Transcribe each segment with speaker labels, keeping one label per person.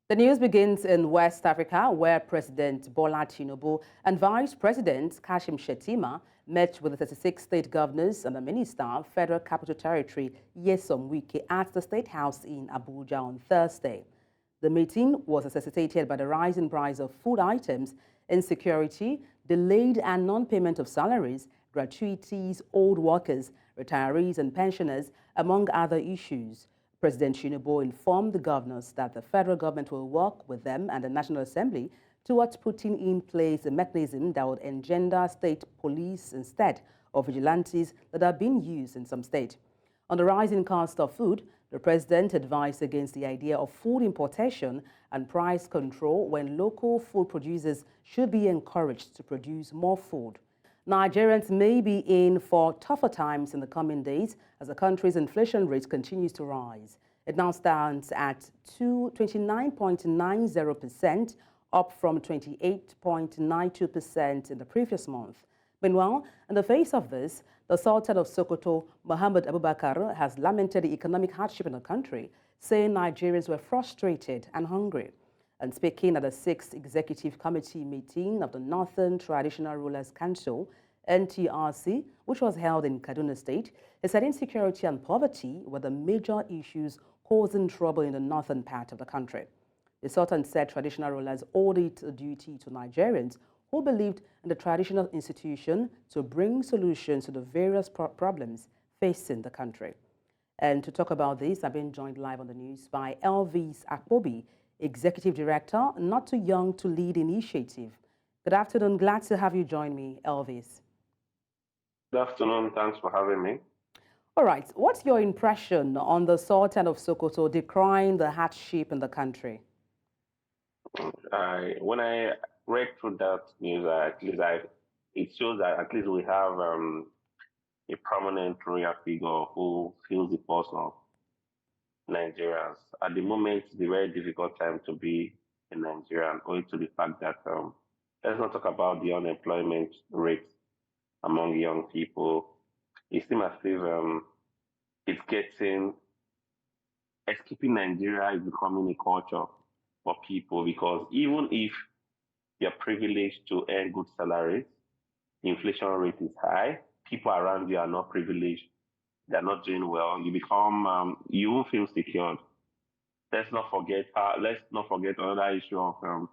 Speaker 1: The news begins in West Africa, where President Bola Tinubu and Vice President Kashim Shettima met with the 36 state governors and the Minister of Federal Capital Territory, Nyesom Wike, at the State House in Abuja on Thursday. The meeting was necessitated by the rising price of food items, insecurity, delayed and non-payment of salaries, gratuities, old workers, retirees and pensioners, among other issues. President Tinubu informed the governors that the federal government will work with them and the National Assembly towards putting in place a mechanism that would engender state police instead of vigilantes that are being used in some states. On the rising cost of food, the president advised against the idea of food importation and price control when local food producers should be encouraged to produce more food. Nigerians may be in for tougher times in the coming days as the country's inflation rate continues to rise. It now stands at 29.90%, up from 28.92% in the previous month. Meanwhile, in the face of this, the Sultan of Sokoto, Muhammad Abubakar, has lamented the economic hardship in the country, saying Nigerians were frustrated and hungry. And speaking at the 6th Executive Committee meeting of the Northern Traditional Rulers Council, NTRC, which was held in Kaduna State, he said insecurity and poverty were the major issues causing trouble in the northern part of the country. The Sultan said traditional rulers owed it a duty to Nigerians who believed in the traditional institution to bring solutions to the various problems facing the country. And to talk about this, I've been joined live on the news by Elvis Akpobi, Executive Director, Not Too Young to Lead Initiative. Good afternoon. Glad to have you join me, Elvis.
Speaker 2: Good afternoon. Thanks for having me.
Speaker 1: All right. What's your impression on the Sultan of Sokoto decrying the hardship in the country?
Speaker 2: When I read through that news, it shows that at least we have a prominent royal figure who feels the pulse of Nigerians. At the moment, it's a very difficult time to be a Nigerian, owing to the fact that let's not talk about the unemployment rate among young people. It seems as if escaping Nigeria is becoming a culture for people because even if you're privileged to earn good salaries, the inflation rate is high, people around you are not privileged, they're not doing well, you won't feel secured. Let's not forget another issue of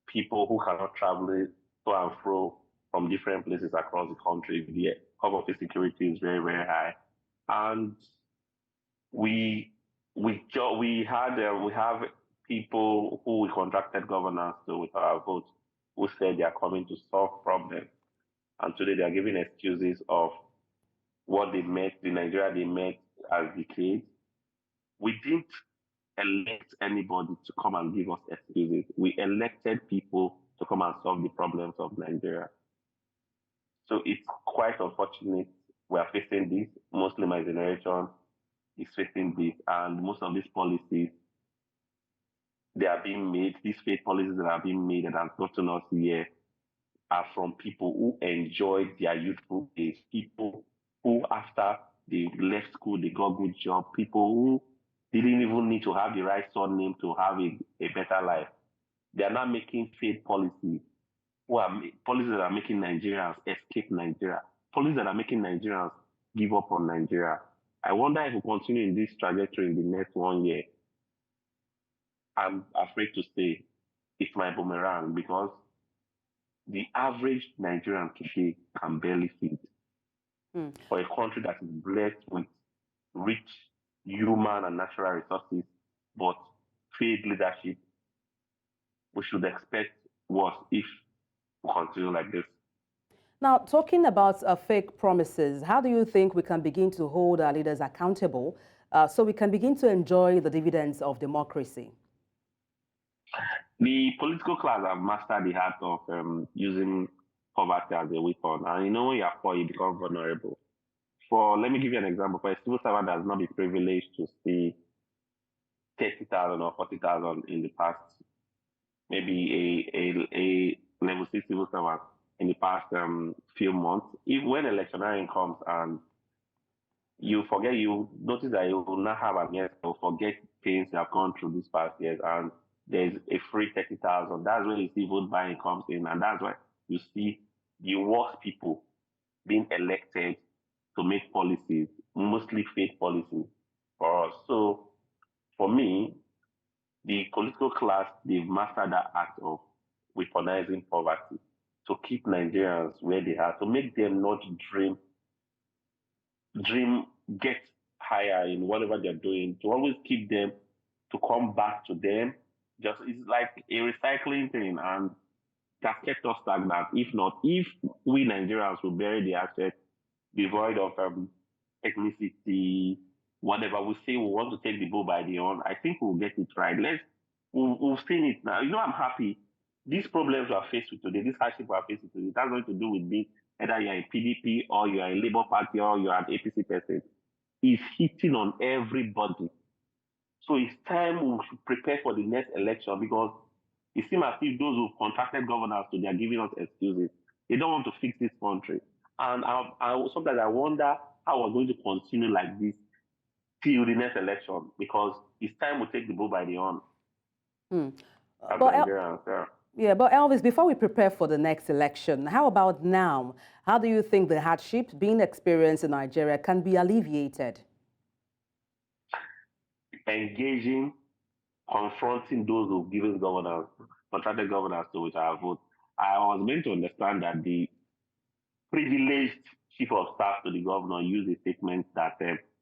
Speaker 2: people who cannot travel to and fro from different places across the country. The cost of insecurity is very, very high, and we have people who we contracted governance to with our vote who said they are coming to solve problems, and today they are giving excuses of what they met, the Nigeria they met as decades. We didn't elect anybody to come and give us excuses. We elected people to come and solve the problems of Nigeria. So it's quite unfortunate we are facing this. Mostly my generation is facing this, and most of these policies they are being made, these fake policies that are being made and have gotten us here are from people who enjoyed their youthful days, people who after they left school, they got good job, people who didn't even need to have the right surname to have a better life. They are not making fake policies, policies that are making Nigerians escape Nigeria, policies that are making Nigerians give up on Nigeria. I wonder if we continue in this trajectory in the next 1 year. I'm afraid to say it's my boomerang because the average Nigerian today can barely feed. For a country that is blessed with rich human and natural resources, but failed leadership, we should expect worse if we continue like this.
Speaker 1: Now, talking about fake promises, how do you think we can begin to hold our leaders accountable so we can begin to enjoy the dividends of democracy?
Speaker 2: The political class have mastered the art of using poverty as a weapon. And when you are poor, you become vulnerable. Let me give you an example. For a civil servant that has not been privileged to see 30,000 or 40,000 in the past, maybe a level 6 civil servant in the past few months, when electioneering comes and you notice that you will not have an yes, you'll forget things you have gone through these past years, and there's a free 30,000. That's where you see vote buying comes in, and that's why you see the worst people being elected to make policies, mostly fake policies for us. So for me, the political class, they've mastered that act of weaponizing poverty to keep Nigerians where they are, to make them not dream, get higher in whatever they're doing, to always keep them, to come back to them. Just it's like a recycling thing, and that kept us stagnant. If not, if we Nigerians will bury the asset, devoid of ethnicity, whatever, we say we want to take the bull by the horn, I think we'll get it right. We've seen it now. I'm happy. These problems we are faced with today, this hardship we are faced with today, that's nothing to do with being either you're a PDP or you're a Labour Party or you're an APC person. It's hitting on everybody. So it's time we should prepare for the next election, because it seems as if those who've contracted governors today are giving us excuses. They don't want to fix this country. And sometimes I wonder how we're going to continue like this till the next election, because it's time we take the bull by the horn as Nigerians.
Speaker 1: Yeah, but Elvis, before we prepare for the next election, how about now? How do you think the hardship being experienced in Nigeria can be alleviated?
Speaker 2: Engaging, confronting those who've given governors, contracted governors to which I have voted. I was meant to understand that the privileged chief of staff to the governor used a statement that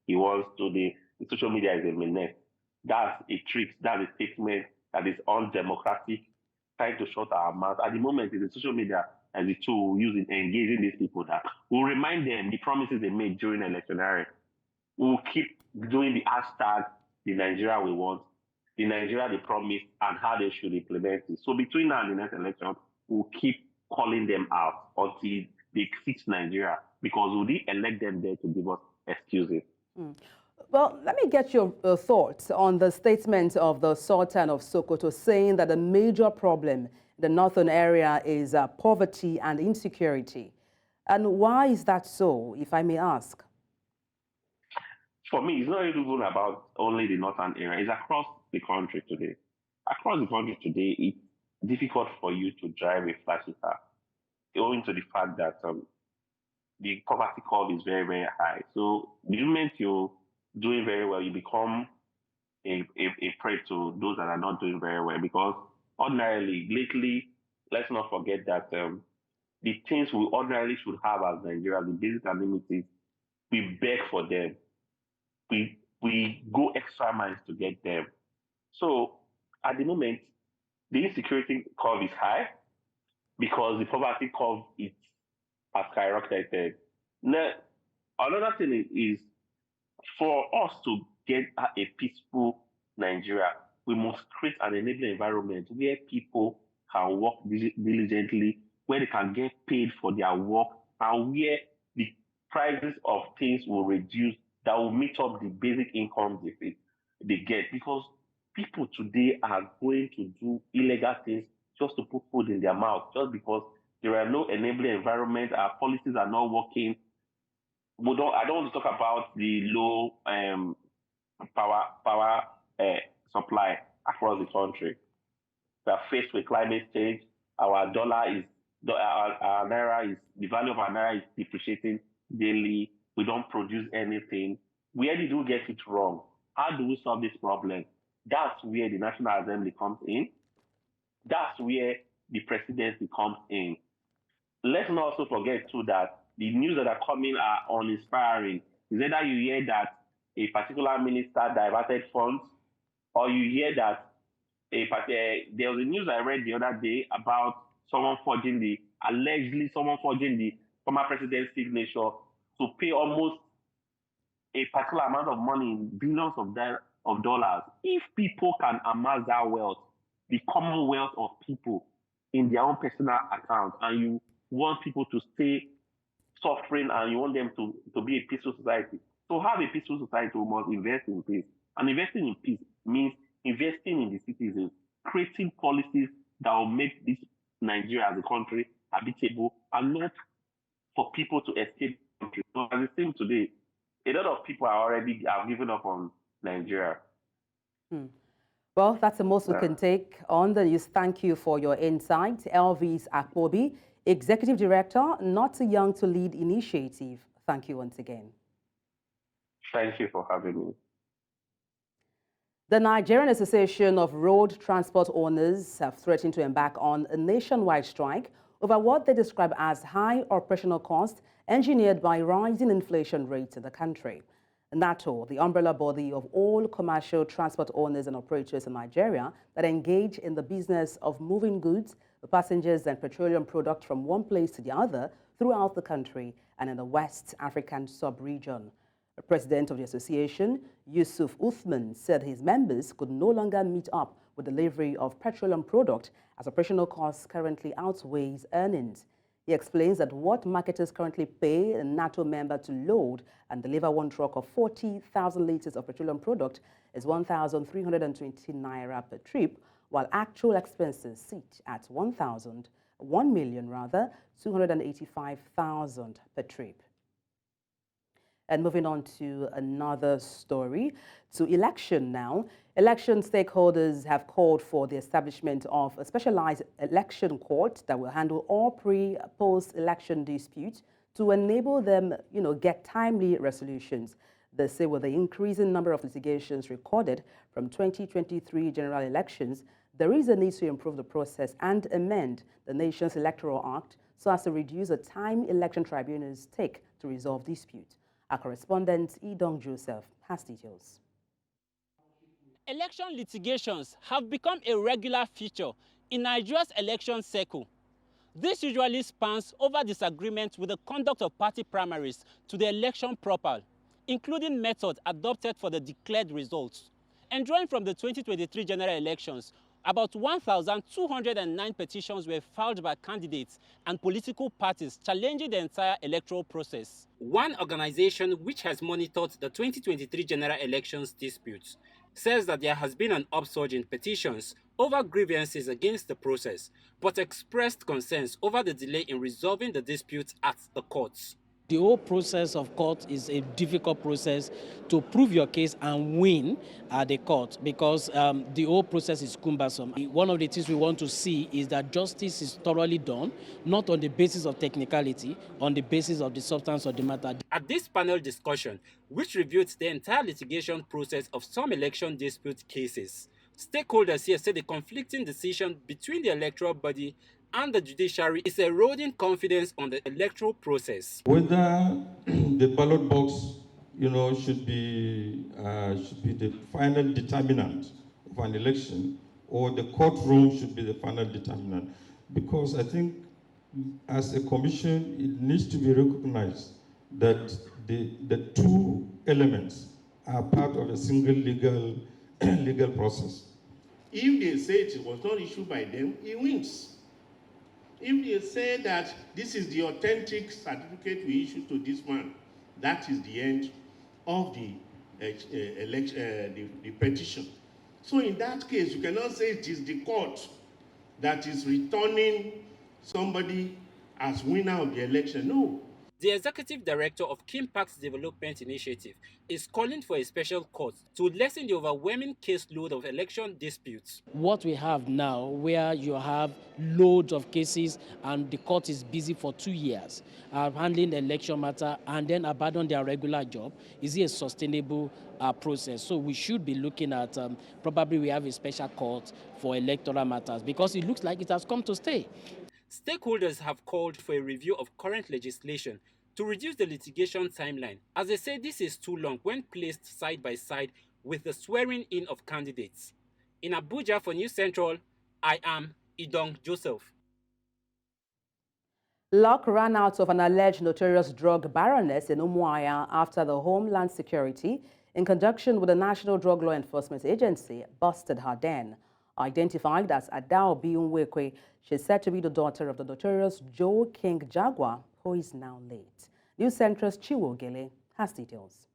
Speaker 2: he wants to the social media is a menace. That's a trick. That's a statement that is undemocratic, trying to shut our mouth. At the moment, it's the social media as a tool using engaging these people that will remind them the promises they made during electioneering. We'll keep doing the hashtag, the Nigeria we want, the Nigeria they promised, and how they should implement it. So between now and the next election, we'll keep calling them out until they fix Nigeria, because we didn't elect them there to give us excuses.
Speaker 1: Well, let me get your thoughts on the statement of the Sultan of Sokoto saying that the major problem in the northern area is poverty and insecurity. And why is that so, if I may ask?
Speaker 2: For me, it's not even about only the northern area. It's across the country today. Across the country today, it's difficult for you to drive a flashy car, owing to the fact that the poverty curve is very, very high. So the moment you're doing very well, you become a prey to those that are not doing very well. Because ordinarily, lately, let's not forget that the things we ordinarily should have as Nigeria, the basic amenities, we beg for them. We go extra miles to get them. So at the moment, the insecurity curve is high because the poverty curve has skyrocketed. Now, another thing is for us to get a peaceful Nigeria, we must create an enabling environment where people can work diligently, where they can get paid for their work, and where the prices of things will reduce, that will meet up the basic income they get. Because people today are going to do illegal things just to put food in their mouth, just because there are no enabling environment, our policies are not working. I don't want to talk about the low power supply across the country. We are faced with climate change. Our naira is, the value of our naira is depreciating daily. We don't produce anything. Where did we get it wrong? How do we solve this problem? That's where the National Assembly comes in. That's where the presidency comes in. Let's not also forget too that the news that are coming are uninspiring. Is either you hear that a particular minister diverted funds, or you hear that there was a news I read the other day about allegedly someone forging the former president's signature to pay almost a particular amount of money in billions of dollars. If people can amass that wealth, the commonwealth of people in their own personal accounts, and you want people to stay suffering and you want them to be a peaceful society. To have a peaceful society, we must invest in peace. And investing in peace means investing in the citizens, creating policies that will make this Nigeria as a country habitable, and not for people to escape the country. So as it seems today, a lot of people have given up on Nigeria.
Speaker 1: Well, that's the most we
Speaker 2: Yeah.
Speaker 1: can take on the news. Thank you for your insight. Elvis Akpobi, Executive Director, Not Too Young to Lead Initiative. Thank you once again.
Speaker 2: Thank you for having me.
Speaker 1: The Nigerian Association of Road Transport Owners have threatened to embark on a nationwide strike over what they describe as high operational costs engineered by rising inflation rates in the country. NATO, the umbrella body of all commercial transport owners and operators in Nigeria that engage in the business of moving goods, passengers and petroleum products from one place to the other throughout the country and in the West African sub-region. The president of the association, Yusuf Uthman, said his members could no longer meet up with delivery of petroleum product as operational costs currently outweighs earnings. He explains that what marketers currently pay a NATO member to load and deliver one truck of 40,000 liters of petroleum product is 1,320 naira per trip, while actual expenses sit at 1 million rather, 285,000 per trip. And moving on to another story, to election now. Election stakeholders have called for the establishment of a specialized election court that will handle all post-election disputes to enable them, get timely resolutions. They say with the increasing number of litigations recorded from 2023 general elections, there is a need to improve the process and amend the nation's electoral act so as to reduce the time election tribunals take to resolve disputes. Our correspondent, Edong Joseph, has details.
Speaker 3: Election litigations have become a regular feature in Nigeria's election cycle. This usually spans over disagreements with the conduct of party primaries to the election proper, including methods adopted for the declared results. And drawing from the 2023 general elections, about 1,209 petitions were filed by candidates and political parties challenging the entire electoral process. One organization which has monitored the 2023 general elections disputes says that there has been an upsurge in petitions over grievances against the process, but expressed concerns over the delay in resolving the disputes at the courts.
Speaker 4: The whole process of court is a difficult process to prove your case and win at the court because the whole process is cumbersome. One of the things we want to see is that justice is thoroughly done, not on the basis of technicality, on the basis of the substance of the matter.
Speaker 3: At this panel discussion, which reviewed the entire litigation process of some election dispute cases, stakeholders here say the conflicting decision between the electoral body and the judiciary is eroding confidence on the electoral process.
Speaker 5: Whether the ballot box, should be the final determinant of an election, or the courtroom should be the final determinant, because I think, as a commission, it needs to be recognized that the two elements are part of a single legal process.
Speaker 6: If they say it was not issued by them, he wins. If they say that this is the authentic certificate we issued to this man, that is the end of the petition. So in that case, you cannot say it is the court that is returning somebody as winner of the election. No.
Speaker 3: The executive director of Kimpak's Development Initiative is calling for a special court to lessen the overwhelming caseload of election disputes.
Speaker 4: What we have now, where you have loads of cases and the court is busy for 2 years handling the election matter and then abandon their regular job, is it a sustainable process? So we should be looking at probably we have a special court for electoral matters because it looks like it has come to stay.
Speaker 3: Stakeholders have called for a review of current legislation to reduce the litigation timeline, as they say this is too long when placed side by side with the swearing-in of candidates. In Abuja for News Central, I am Edong Joseph.
Speaker 1: Luck ran out of an alleged notorious drug baroness in Umuahia after the Homeland Security, in conjunction with the National Drug Law Enforcement Agency, busted her den. Identified as Adao Biunwekwe, she is said to be the daughter of the notorious Joe King Jaguar, who is now late. News Central's Chiwo Gele has details.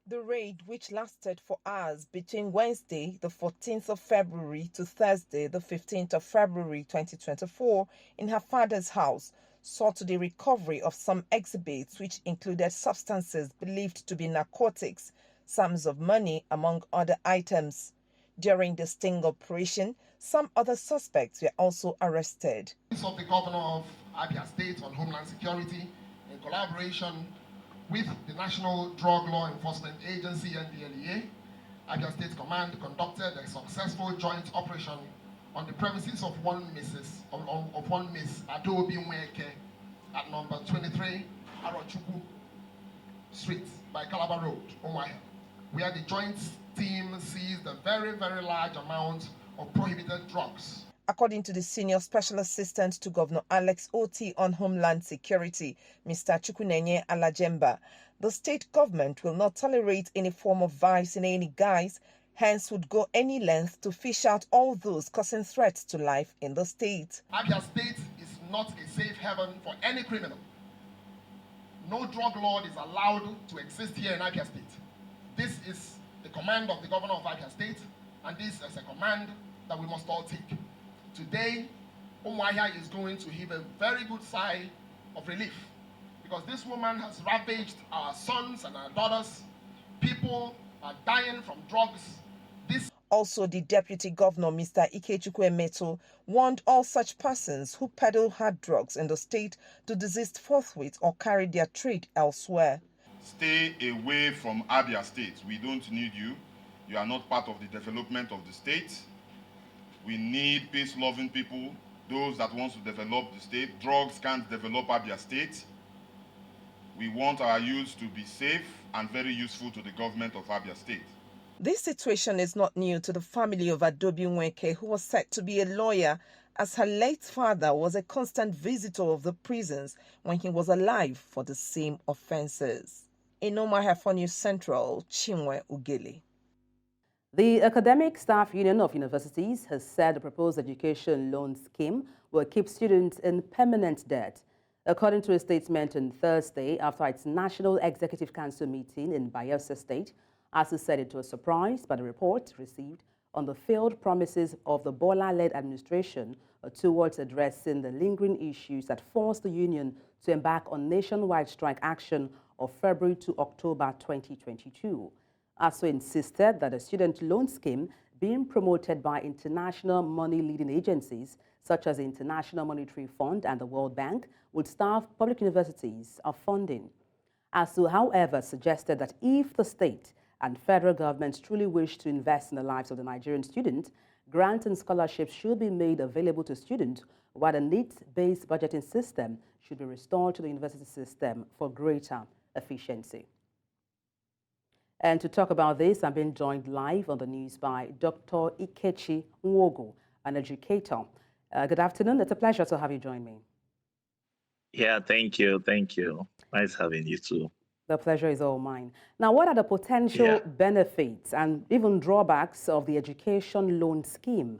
Speaker 7: The raid, which lasted for hours between Wednesday, the 14th of February to Thursday, the 15th of February 2024, in her father's house, saw to the recovery of some exhibits which included substances believed to be narcotics, sums of money, among other items. During the sting operation, some other suspects were also arrested.
Speaker 8: Of the governor of Abia State on Homeland Security, in collaboration with the National Drug Law Enforcement Agency, NDLEA, Abia State Command conducted a successful joint operation on the premises of one Miss Adobe Nweke at number 23 Arochukwu Street by Calabar Road, Umuahia, where the joint team seized a very, very large amount of prohibited drugs.
Speaker 7: According to the Senior Special Assistant to Governor Alex Oti on Homeland Security, Mr. Chukwunenye Alajemba, the state government will not tolerate any form of vice in any guise, hence would go any length to fish out all those causing threats to life in the state.
Speaker 8: Abia State is not a safe haven for any criminal. No drug lord is allowed to exist here in Abia State. This is the command of the governor of Abia State, and this is a command that we must all take. Today, Umuahia is going to heave a very good sigh of relief because this woman has ravaged our sons and our daughters. People are dying from drugs.
Speaker 7: Also, the Deputy Governor, Mr. Ikechukwu Emeto, warned all such persons who peddle hard drugs in the state to desist forthwith or carry their trade elsewhere.
Speaker 9: Stay away from Abia State. We don't need you. You are not part of the development of the state. We need peace-loving people, those that want to develop the state. Drugs can't develop Abia State. We want our youth to be safe and very useful to the government of Abia State.
Speaker 7: This situation is not new to the family of Adobe Nweke, who was said to be a lawyer, as her late father was a constant visitor of the prisons when he was alive for the same offenses. In Umuahia for News Central, Chinwe Ugele.
Speaker 1: The Academic Staff Union of Universities has said the proposed education loan scheme will keep students in permanent debt. According to a statement on Thursday after its National Executive Council meeting in Bayelsa State, ASU said it was surprised by the report received on the failed promises of the Bola-led administration towards addressing the lingering issues that forced the union to embark on nationwide strike action of February to October 2022. ASU insisted that the student loan scheme being promoted by international money-leading agencies such as the International Monetary Fund and the World Bank would starve public universities of funding. ASU, however, suggested that if the state and federal governments truly wish to invest in the lives of the Nigerian student, grants and scholarships should be made available to students, while the needs-based budgeting system should be restored to the university system for greater efficiency. And to talk about this, I'm being joined live on the news by Dr. Ikechi Nwogo, an educator. Good afternoon. It's a pleasure to have you join me.
Speaker 10: Yeah, thank you. Thank you. Nice having you too.
Speaker 1: The pleasure is all mine. Now, what are the potential benefits and even drawbacks of the education loan scheme?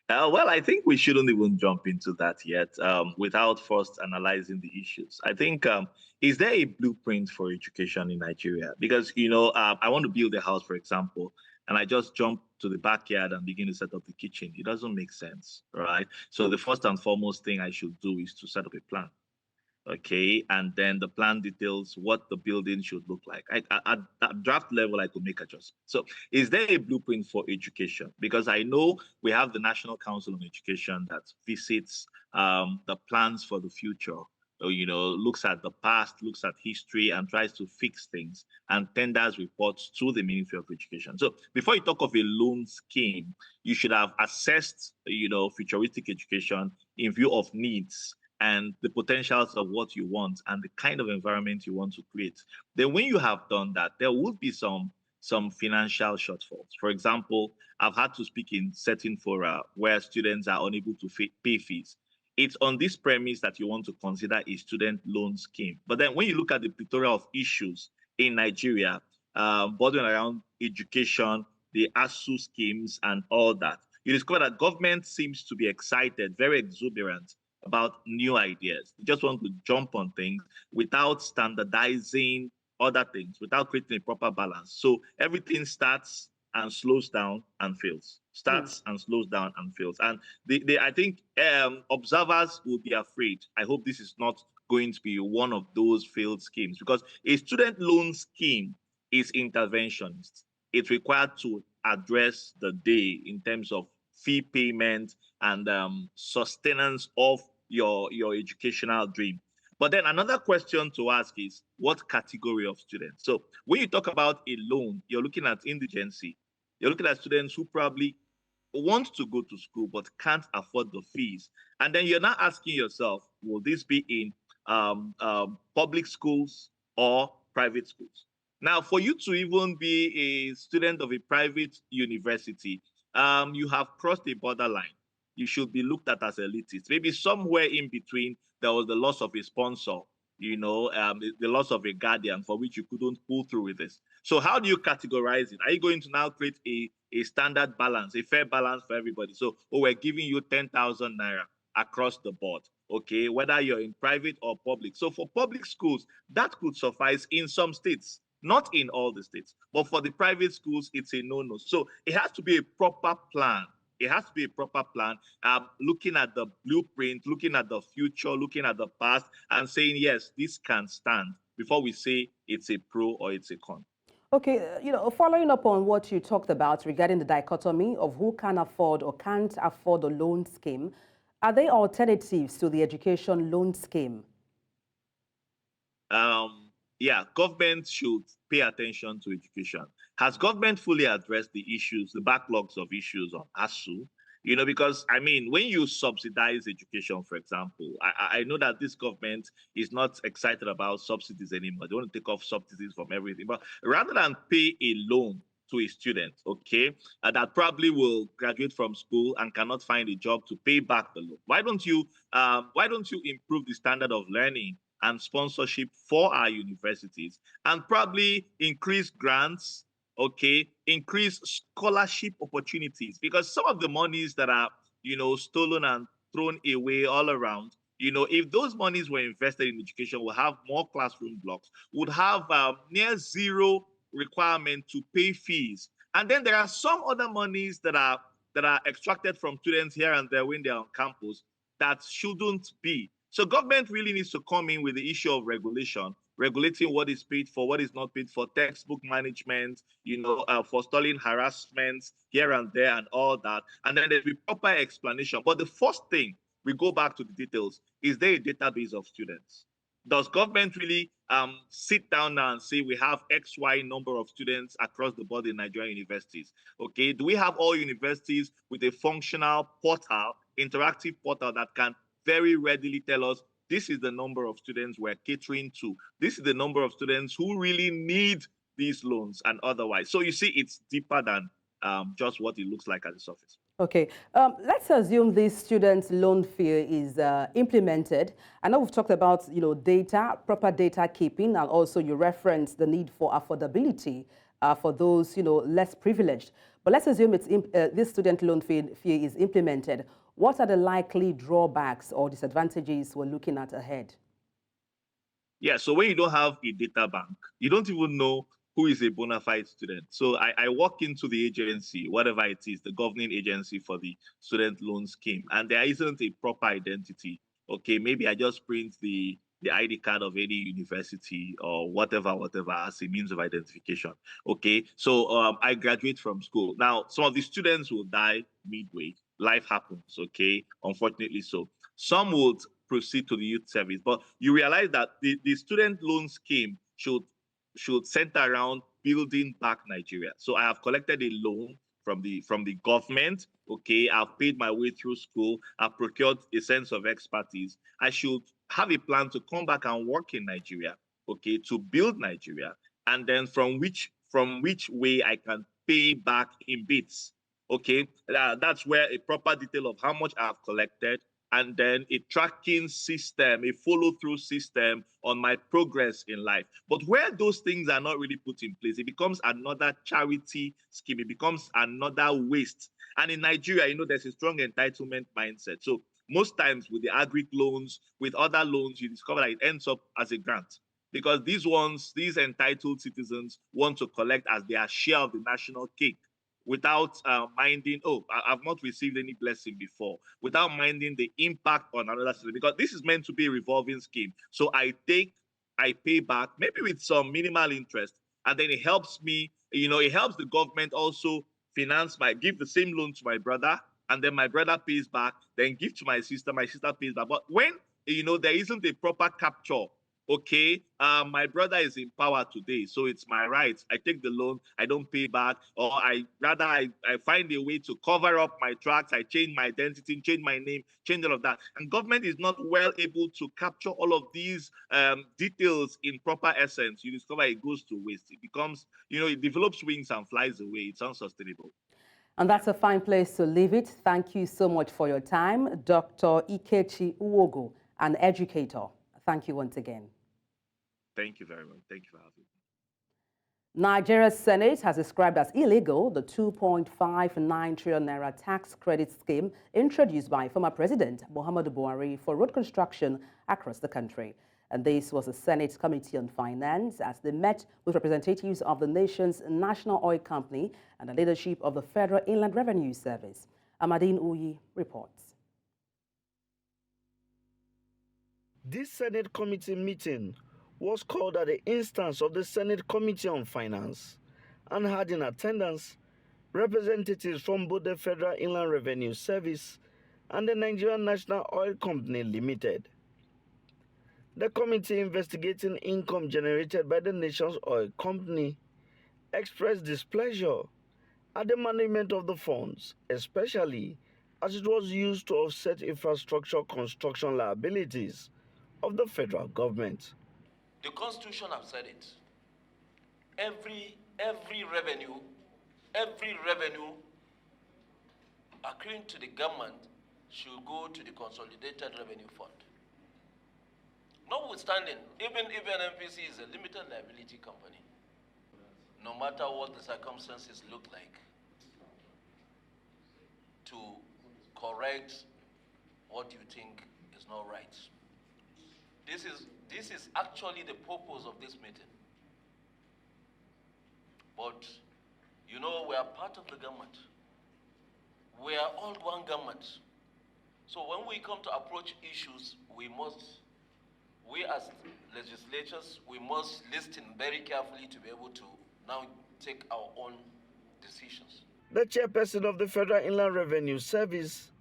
Speaker 10: Well, I think we shouldn't even jump into that yet without first analyzing the issues. I think, is there a blueprint for education in Nigeria? Because, you know, I want to build a house, for example, and I just jump to the backyard and begin to set up the kitchen. It doesn't make sense, right? So the first and foremost thing I should do is to set up a plan. Okay, and then the plan details what the building should look like. At draft level, I could make adjustments. So is there a blueprint for education? Because I know we have the National Council on Education that visits the plans for the future, you know, looks at the past, looks at history, and tries to fix things, and tenders reports to the Ministry of Education. So before you talk of a loan scheme, you should have assessed, you know, futuristic education in view of needs and the potentials of what you want and the kind of environment you want to create. Then when you have done that, there would be some financial shortfalls. For example, I've had to speak in certain fora where students are unable to pay fees. It's on this premise that you want to consider a student loan scheme. But then when you look at the plethora of issues in Nigeria, bordering around education, the ASU schemes and all that, you discover that government seems to be excited, very exuberant about new ideas. They just want to jump on things without standardizing other things, without creating a proper balance. So everything starts and slows down and fails. Starts and slows down and fails. And I think observers will be afraid. I hope this is not going to be one of those failed schemes, because a student loan scheme is interventionist. It's required to address the day in terms of fee payment and sustenance of your educational dream. But then another question to ask is, what category of students? So when you talk about a loan, you're looking at indigency. You're looking at students who probably want to go to school but can't afford the fees. And then you're now asking yourself, will this be in public schools or private schools? Now, for you to even be a student of a private university, you have crossed a borderline. You should be looked at as elitist. Maybe somewhere in between, there was the loss of a sponsor, the loss of a guardian for which you couldn't pull through with this. So how do you categorize it? Are you going to now create a standard balance, a fair balance for everybody? So, we're giving you 10,000 naira across the board, okay, whether you're in private or public. So for public schools, that could suffice in some states, not in all the states. But for the private schools, it's a no-no. So it has to be a proper plan. It has to be a proper plan, looking at the blueprint, looking at the future, looking at the past, and saying, yes, this can stand before we say it's a pro or it's a con.
Speaker 1: Okay, following up on what you talked about regarding the dichotomy of who can afford or can't afford a loan scheme, are there alternatives to the education loan scheme?
Speaker 10: Yeah, government should pay attention to education. Has government fully addressed the issues, the backlogs of issues on ASU? Because, I mean, when you subsidize education, for example, I know that this government is not excited about subsidies anymore. They want to take off subsidies from everything. But rather than pay a loan to a student, okay, that probably will graduate from school and cannot find a job to pay back the loan, why don't you improve the standard of learning and sponsorship for our universities and probably increase grants, okay, increase scholarship opportunities? Because some of the monies that are, stolen and thrown away all around, if those monies were invested in education, we'll have more classroom blocks, would have near zero requirement to pay fees. And then there are some other monies that are extracted from students here and there when they're on campus that shouldn't be. So government really needs to come in with the issue of regulation, regulating what is paid for, what is not paid for, textbook management, forestalling harassment here and there and all that. And then there'll be proper explanation. But the first thing, we go back to the details. Is there a database of students? Does government really sit down now and say we have XY number of students across the board in Nigerian universities? Okay, do we have all universities with a functional portal, interactive portal that can very readily tell us this is the number of students we're catering to. This is the number of students who really need these loans and otherwise. So you see, it's deeper than just what it looks like at the surface.
Speaker 1: Okay, let's assume this student loan fee is implemented. I know we've talked about, data, proper data keeping, and also you reference the need for affordability for those, less privileged. But let's assume this student loan fee is implemented. What are the likely drawbacks or disadvantages we're looking at ahead?
Speaker 10: Yeah, so when you don't have a data bank, you don't even know who is a bona fide student. So I walk into the agency, whatever it is, the governing agency for the student loan scheme, and there isn't a proper identity. Okay, maybe I just print the ID card of any university or whatever as a means of identification. Okay, so I graduate from school. Now, some of the students will die midway. Life happens, okay, unfortunately so. Some would proceed to the youth service, but you realize that the student loan scheme should center around building back Nigeria. So I have collected a loan from the government, okay, I've paid my way through school, I've procured a sense of expertise. I should have a plan to come back and work in Nigeria, okay, to build Nigeria, and then from which way I can pay back in bits. Okay, that's where a proper detail of how much I've collected, and then a tracking system, a follow-through system on my progress in life. But where those things are not really put in place, it becomes another charity scheme. It becomes another waste. And in Nigeria, there's a strong entitlement mindset. So most times with the agri loans, with other loans, you discover that it ends up as a grant. Because these entitled citizens want to collect as their share of the national cake, without minding, I've not received any blessing before, without minding the impact on another citizen, because this is meant to be a revolving scheme. So I pay back, maybe with some minimal interest, and then it helps me, it helps the government also give the same loan to my brother, and then my brother pays back, then give to my sister pays back. But when, there isn't a proper capture, okay, my brother is in power today, so it's my right. I take the loan, I don't pay back, or I find a way to cover up my tracks, I change my identity, change my name, change all of that. And government is not well able to capture all of these details in proper essence. You discover it goes to waste. It becomes, it develops wings and flies away. It's unsustainable.
Speaker 1: And that's a fine place to leave it. Thank you so much for your time, Dr. Ikechi Uwogu, an educator. Thank you once again.
Speaker 10: Thank you very much. Thank you for having me.
Speaker 1: Nigeria's Senate has described as illegal the 2.59 trillion naira tax credit scheme introduced by former President Muhammadu Buhari for road construction across the country. And this was the Senate Committee on Finance as they met with representatives of the nation's national oil company and the leadership of the Federal Inland Revenue Service. Amadine Uyi reports.
Speaker 11: This Senate committee meeting was called at the instance of the Senate Committee on Finance and had in attendance representatives from both the Federal Inland Revenue Service and the Nigerian National Oil Company Limited. The committee investigating income generated by the nation's oil company expressed displeasure at the management of the funds, especially as it was used to offset infrastructure construction liabilities of the federal government.
Speaker 12: The Constitution has said it. Every revenue accruing to the government should go to the Consolidated Revenue Fund. Notwithstanding, even if an NPC is a limited liability company, no matter what the circumstances look like, to correct what you think is not right. This is actually the purpose of this meeting. But, we are part of the government. We are all one government. So when we come to approach issues, we as legislators, we must listen very carefully to be able to now take our own decisions.
Speaker 11: The chairperson of the Federal Inland Revenue Service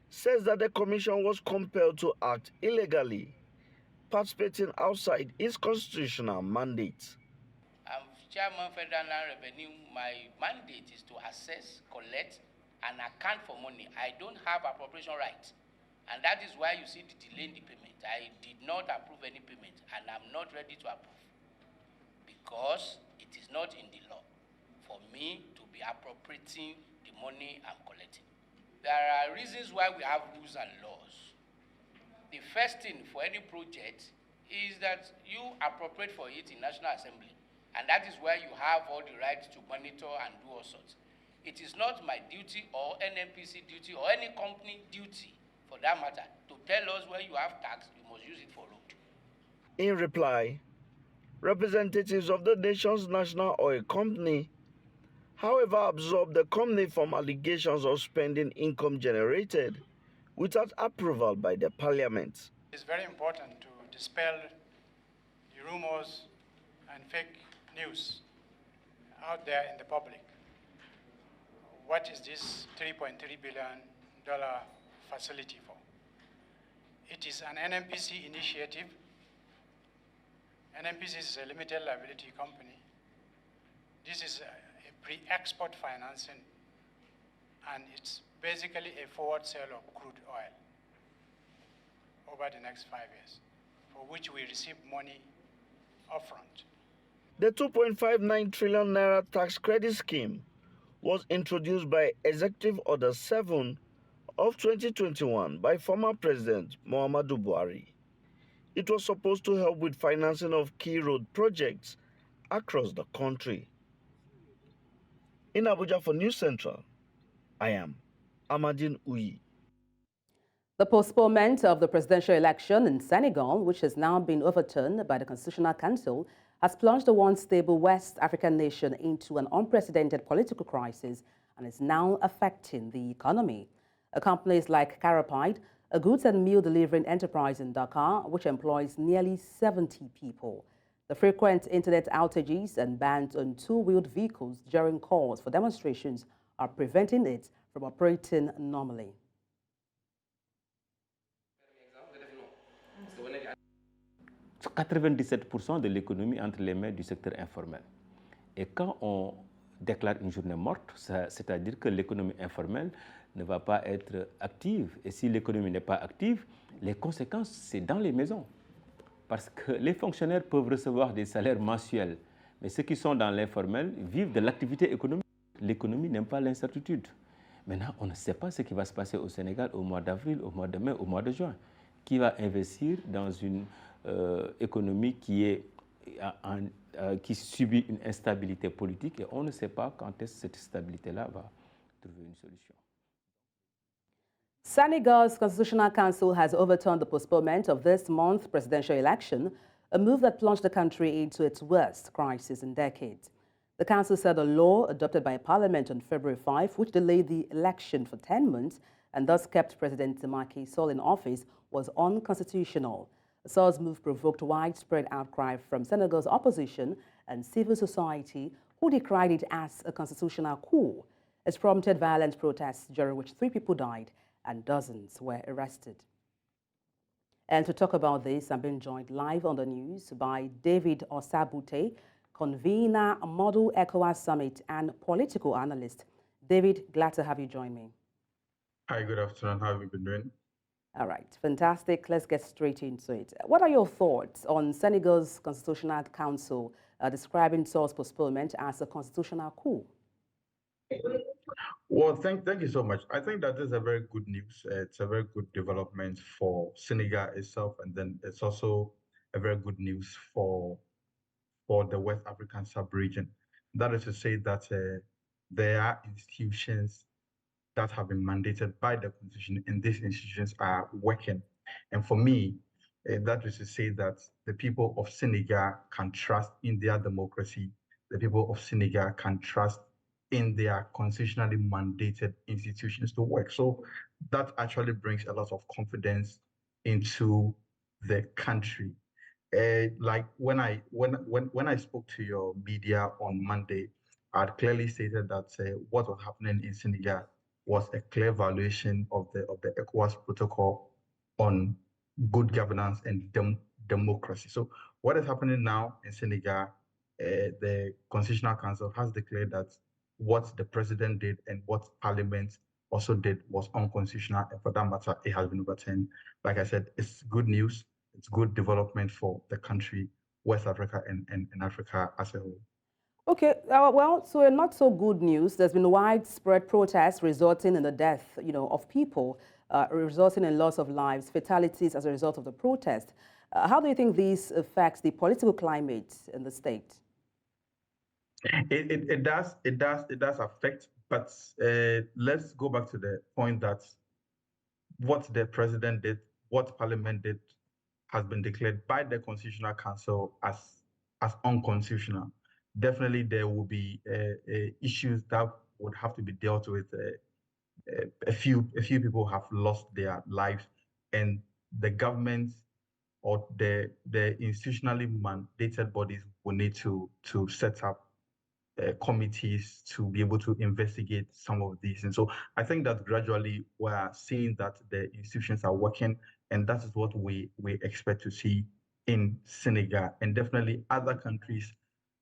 Speaker 11: says that the commission was compelled to act illegally, participating outside its constitutional mandate.
Speaker 13: I'm Chairman Federal Inland Revenue. My mandate is to assess, collect, and account for money. I don't have appropriation rights, and that is why you see the delay in the payment. I did not approve any payment, and I'm not ready to approve because it is not in the law for me to be appropriating the money I'm collecting. There are reasons why we have rules and laws. The first thing for any project is that you appropriate for it in National Assembly, and that is where you have all the rights to monitor and do all sorts. It is not my duty or NNPC duty or any company duty, for that matter, to tell us where you have tax, you must use it for road.
Speaker 11: In reply, representatives of the nation's national oil company, however, absolved the company from allegations of spending income generated without approval by the parliament.
Speaker 14: It's very important to dispel the rumors and fake news out there in the public. What is this $3.3 billion facility for? It is an NNPC initiative. NNPC is a limited liability company. This is a pre-export financing, and it's basically a forward sale of crude oil over the next 5 years, for which we receive money upfront.
Speaker 11: The 2.59 trillion naira tax credit scheme was introduced by Executive Order 7 of 2021 by former President Muhammadu Buhari. It was supposed to help with financing of key road projects across the country. In Abuja for News Central, I am Amadine Uyi.
Speaker 1: The postponement of the presidential election in Senegal, which has now been overturned by the Constitutional Council, has plunged the once stable West African nation into an unprecedented political crisis and is now affecting the economy. Companies like Carapide, a goods and meal delivering enterprise in Dakar, which employs nearly 70 people. The frequent internet outages and bans on two-wheeled vehicles during calls for demonstrations are preventing it from operating normally.
Speaker 15: 97% de l'économie entre les mains du secteur informel. Et quand on déclare une journée morte, c'est-à-dire que l'économie informelle ne va pas être active. Et si l'économie n'est pas active, les conséquences, c'est dans les maisons. Parce que les fonctionnaires peuvent recevoir des salaires mensuels, mais ceux qui sont dans l'informel vivent de l'activité économique. L'économie n'aime pas l'incertitude. Maintenant, on ne sait pas ce qui va se passer au Sénégal au mois d'avril, au mois de mai, au mois de juin. Qui va investir dans une économie qui subit une instabilité politique et on ne sait pas quand est-ce que cette stabilité-là va trouver une solution.
Speaker 1: Senegal's Constitutional Council has overturned the postponement of this month's presidential election, a move that plunged the country into its worst crisis in decades. The council said a law adopted by Parliament on February 5, which delayed the election for 10 months and thus kept President Macky Sall in office, was unconstitutional. Sall's move provoked widespread outcry from Senegal's opposition and civil society, who decried it as a constitutional coup. It prompted violent protests during which 3 people died and dozens were arrested. And to talk about this, I'm being joined live on the news by David Osabute, convener, Model ECOWAS Summit and political analyst. David, glad to have you join me.
Speaker 16: Hi, good afternoon. How have you been doing?
Speaker 1: All right, fantastic. Let's get straight into it. What are your thoughts on Senegal's Constitutional Council describing Sall's postponement as a constitutional coup?
Speaker 16: Well, thank you so much. I think that is a very good news. It's a very good development for Senegal itself, and then it's also a very good news for the West African sub-region. That is to say that there are institutions that have been mandated by the Constitution, and these institutions are working. And for me, that is to say that the people of Senegal can trust in their democracy. The people of Senegal can trust in their constitutionally mandated institutions to work. So that actually brings a lot of confidence into the country. Like when I spoke to your media on Monday, I had clearly stated that what was happening in Senegal was a clear violation of the ECOWAS protocol on good governance and democracy. So what is happening now in Senegal, the Constitutional Council has declared that what the president did and what Parliament also did was unconstitutional, and for that matter, it has been overturned. Like I said, it's good news. It's good development for the country, West Africa, and Africa as a whole.
Speaker 1: Okay, well, so not so good news. There's been widespread protests resulting in the death, of people, resulting in loss of lives, fatalities as a result of the protest. How do you think this affects the political climate in the state?
Speaker 16: It does affect, but let's go back to the point that what the president did, what Parliament did, has been declared by the Constitutional Council as unconstitutional. Definitely, there will be issues that would have to be dealt with. A few people have lost their lives, and the government or the institutionally mandated bodies will need to set up committees to be able to investigate some of these. And so I think that gradually we're seeing that the institutions are working, and that is what we expect to see in Senegal. And definitely other countries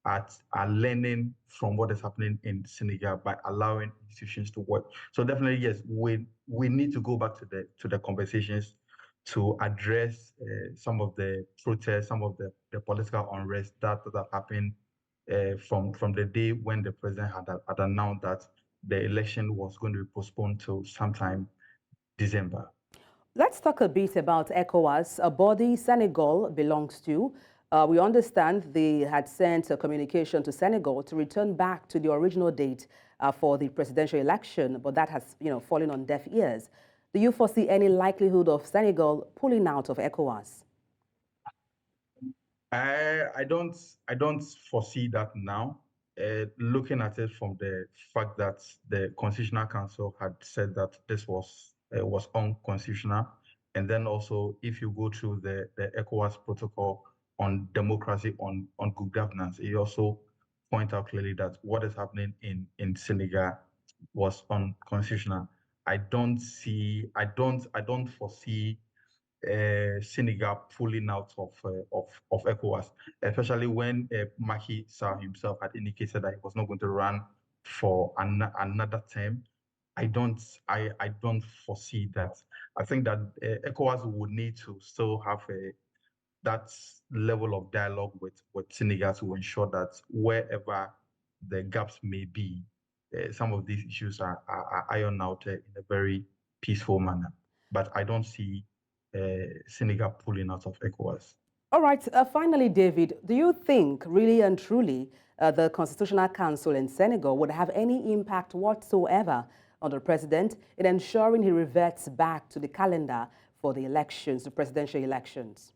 Speaker 16: are learning from what is happening in Senegal by allowing institutions to work. So definitely, yes, we need to go back to the conversations to address some of the protests, some of the political unrest that have happened from the day when the president had announced that the election was going to be postponed to sometime December.
Speaker 1: Let's talk a bit about ECOWAS, a body Senegal belongs to. We understand they had sent a communication to Senegal to return back to the original date for the presidential election, but that has, fallen on deaf ears. Do you foresee any likelihood of Senegal pulling out of ECOWAS?
Speaker 16: I don't foresee that now. Looking at it from the fact that the Constitutional Council had said that this was unconstitutional, and then also if you go through the ECOWAS protocol on democracy, on good governance, it also point out clearly that what is happening in Senegal unconstitutional. I don't foresee Senegal pulling out of ECOWAS, especially when Macky Sall himself had indicated that he was not going to run for another term. I don't foresee that. I think that ECOWAS would need to still have that level of dialogue with Senegal to ensure that wherever the gaps may be, some of these issues are ironed out in a very peaceful manner. But I don't see Senegal pulling out of ECOWAS.
Speaker 1: All right, finally, David, do you think really and truly the Constitutional Council in Senegal would have any impact whatsoever on the president in ensuring he reverts back to the calendar for the elections, the presidential elections?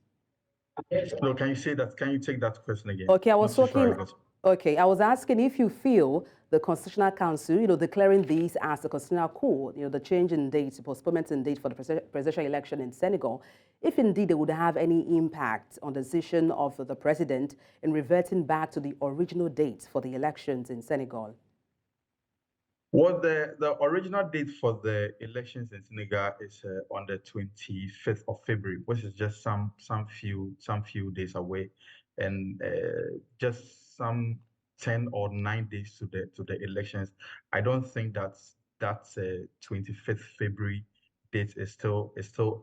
Speaker 16: No, can you say that? Can you take that question again?
Speaker 1: Okay, I was asking if you feel the Constitutional Council, declaring these as the constitutional coup, the change in date, postponement in date for the presidential election in Senegal, if indeed they would have any impact on the decision of the president in reverting back to the original date for the elections in Senegal.
Speaker 16: Well, the original date for the elections in Senegal is on the 25th of February, which is just some few days away, and just some 10 or 9 days to the elections. I don't think that 25th February date is still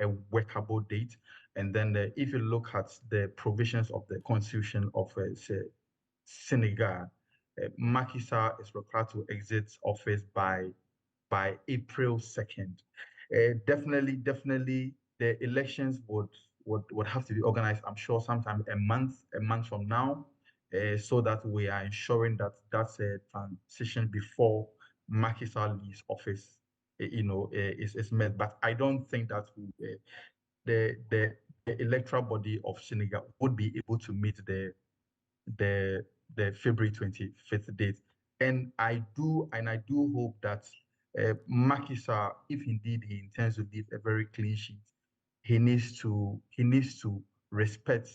Speaker 16: a workable date. And then if you look at the provisions of the Constitution of Senegal, Macky Sall is required to exit office by April 2nd. Definitely, the elections would have to be organized, I'm sure, sometime a month from now, so that we are ensuring that that's a transition before Macky Sall leaves office, is met. But I don't think that the electoral body of Senegal would be able to meet the February 25th date. And I do hope that Macky Sall, if indeed he intends to leave a very clean sheet, he needs to respect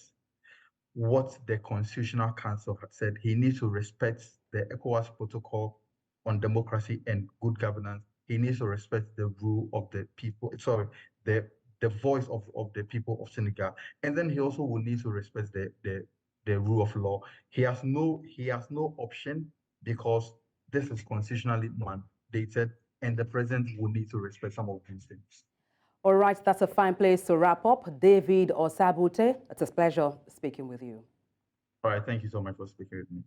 Speaker 16: what the Constitutional Council had said. He needs to respect the ECOWAS protocol on democracy and good governance. He needs to respect the rule of the people. Sorry, the voice of the people of Senegal. And then he also will need to respect the rule of law. He has no option, because this is constitutionally mandated, and the president will need to respect some of these things.
Speaker 1: All right, that's a fine place to wrap up. David Osabute, it's a pleasure speaking with you.
Speaker 16: All right, thank you so much for speaking with me.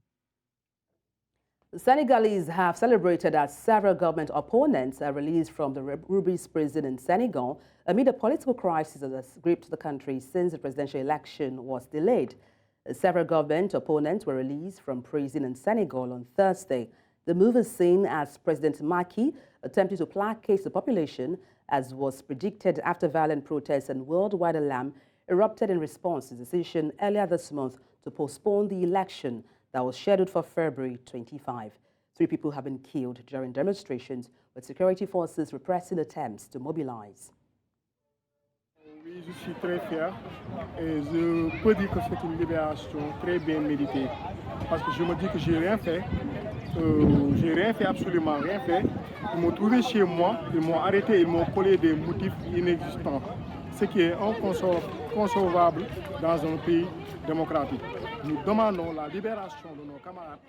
Speaker 1: The Senegalese have celebrated as several government opponents are released from the Rubis prison in Senegal amid a political crisis that has gripped the country since the presidential election was delayed. Several government opponents were released from prison in Senegal on Thursday. The move is seen as President Macky attempting to placate the population, as was predicted after violent protests and worldwide alarm erupted in response to the decision earlier this month to postpone the election that was scheduled for February 25. 3 people have been killed during demonstrations, with security forces repressing attempts to mobilize.
Speaker 17: Oui, je suis très fier et je peux dire que c'est une libération très bien méritée, parce que je me dis que j'ai rien fait, absolument rien fait. Ils m'ont trouvé chez moi, ils m'ont arrêté, ils m'ont collé des motifs inexistants, ce qui est inconcevable dans un pays démocratique. Nous demandons la libération de nos camarades.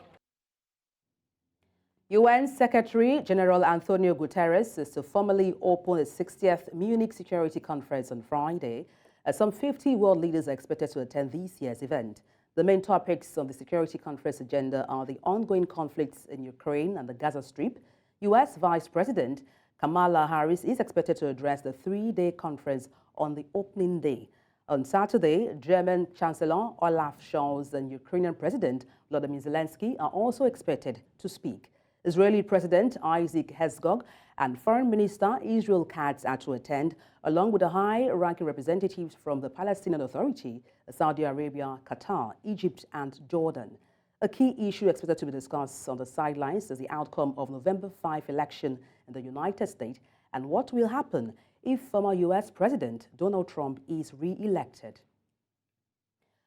Speaker 1: UN Secretary General Antonio Guterres is to formally open the 60th Munich Security Conference on Friday, as some 50 world leaders are expected to attend this year's event. The main topics on the Security Conference agenda are the ongoing conflicts in Ukraine and the Gaza Strip. U.S. Vice President Kamala Harris is expected to address the 3-day conference on the opening day. On Saturday, German Chancellor Olaf Scholz and Ukrainian President Volodymyr Zelensky are also expected to speak. Israeli President Isaac Herzog and Foreign Minister Israel Katz are to attend, along with the high-ranking representatives from the Palestinian Authority, Saudi Arabia, Qatar, Egypt, and Jordan. A key issue expected to be discussed on the sidelines is the outcome of November 5 election in the United States and what will happen if former U.S. President Donald Trump is re-elected.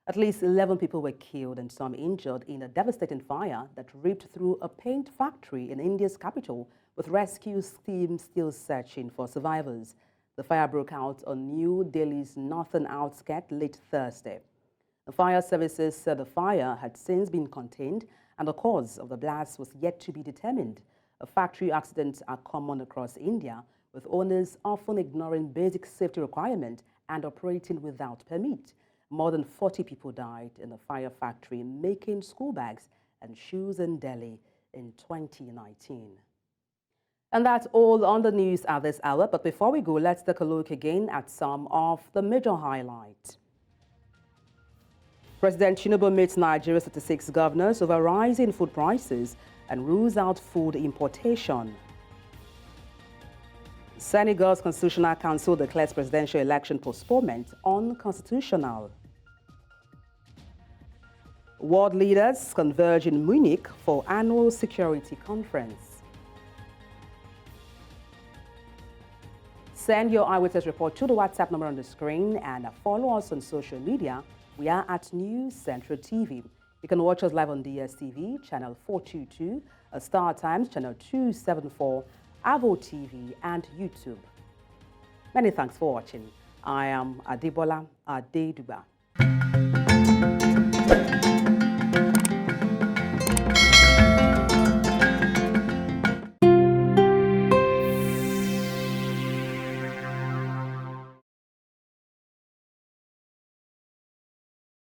Speaker 1: At least 11 people were killed and some injured in a devastating fire that ripped through a paint factory in India's capital, with rescue teams still searching for survivors. The fire broke out on New Delhi's northern outskirts late Thursday. The fire services said the fire had since been contained and the cause of the blast was yet to be determined. Factory accidents are common across India, with owners often ignoring basic safety requirements and operating without permit. More than 40 people died in the fire factory making school bags and shoes in Delhi in 2019. And that's all on the news at this hour. But before we go, let's take a look again at some of the major highlights. President Tinubu meets Nigeria's 36 governors over rising food prices and rules out food importation. Senegal's Constitutional Council declares presidential election postponement unconstitutional. World leaders converge in Munich for annual security conference. Send your eyewitness report to the WhatsApp number on the screen and follow us on social media. We are at News Central TV. You can watch us live on DSTV, channel 422, Star Times, channel 274, Avo TV, and YouTube. Many thanks for watching. I am Adebola Adeduba.